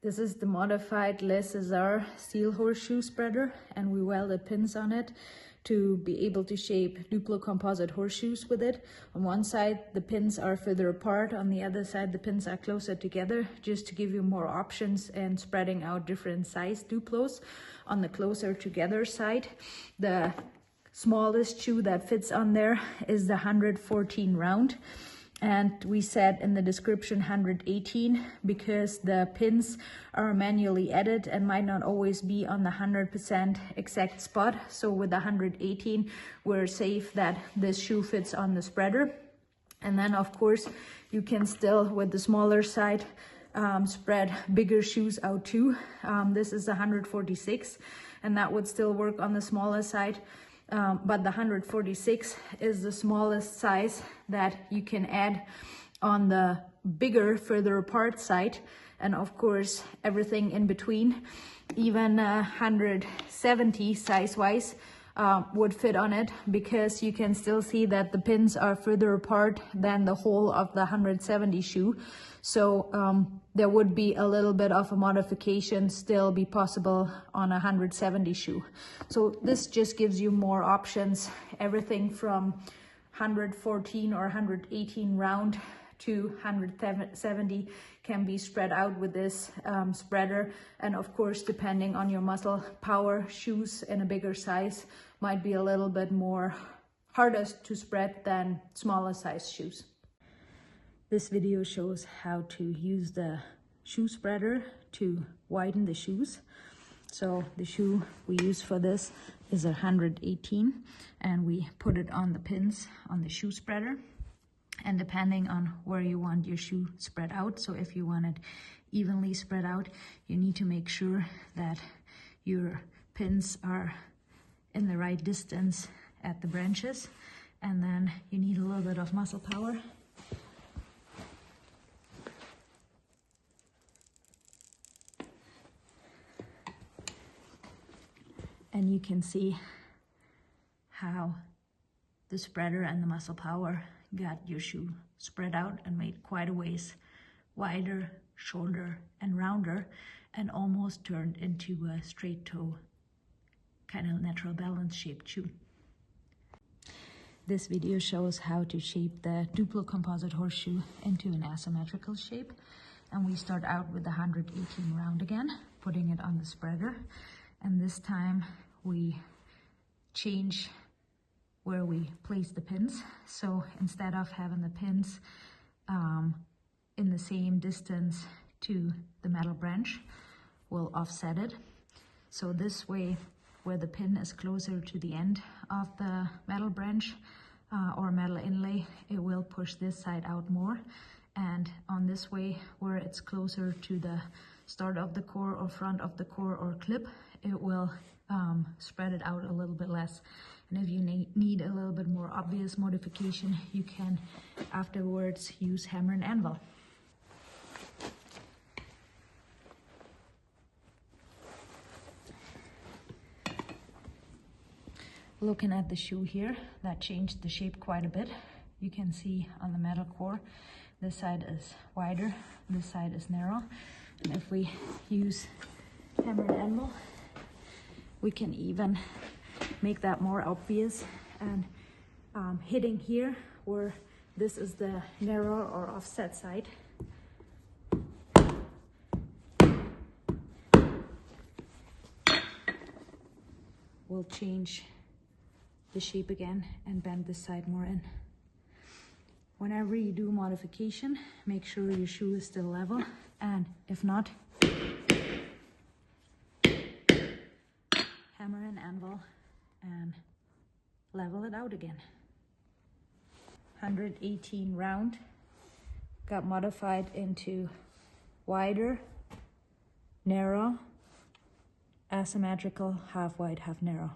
This is the modified Czar steel horseshoe spreader, and we welded pins on it to be able to shape Duplo composite horseshoes with it. On one side, the pins are further apart. On the other side, the pins are closer together, just to give you more options and spreading out different size Duplos. On the closer together side, the smallest shoe that fits on there is the 114 round. And we said in the description 118 because the pins are manually added and might not always be on the 100% exact spot. So with the 118, we're safe that this shoe fits on the spreader. And then of course, you can still, with the smaller side, spread bigger shoes out too. This is 146, and that would still work on the smaller side. But the 146 is the smallest size that you can add on the bigger, further apart side. And of course, everything in between, even 170 size-wise, would fit on it, because you can still see that the pins are further apart than the whole of the 170 shoe. So there would be a little bit of a modification still be possible on a 170 shoe. So this just gives you more options. Everything from 114 or 118 round to 170 can be spread out with this spreader. And of course, depending on your muscle power, shoes in a bigger size might be a little bit more hardest to spread than smaller size shoes. This video shows how to use the shoe spreader to widen the shoes. So the shoe we use for this is a 118, and we put it on the pins on the shoe spreader. And depending on where you want your shoe spread out, so if you want it evenly spread out, you need to make sure that your pins are in the right distance at the branches. And then you need a little bit of muscle power. And you can see how the spreader and the muscle power got your shoe spread out and made quite a ways wider, shorter, and rounder, and almost turned into a straight toe, kind of natural balance shaped shoe. This video shows how to shape the Duplo composite horseshoe into an asymmetrical shape. And we start out with the 118 round again, putting it on the spreader. And this time we change where we place the pins. So instead of having the pins in the same distance to the metal branch, we'll offset it. So this way, where the pin is closer to the end of the metal branch or metal inlay, it will push this side out more. And on this way, where it's closer to the start of the core or front of the core or clip, it will spread it out a little bit less. And if you need a little bit more obvious modification, you can afterwards use hammer and anvil. Looking at the shoe here, that changed the shape quite a bit. You can see on the metal core, this side is wider, this side is narrow. And if we use hammer and anvil, we can even make that more obvious. And hitting here, where this is the narrow or offset side, we'll change the shape again and bend this side more in. Whenever you do modification, make sure your shoe is still level, and if not, hammer and anvil and level it out again. 118 round got modified into wider, narrow, asymmetrical, half wide, half narrow.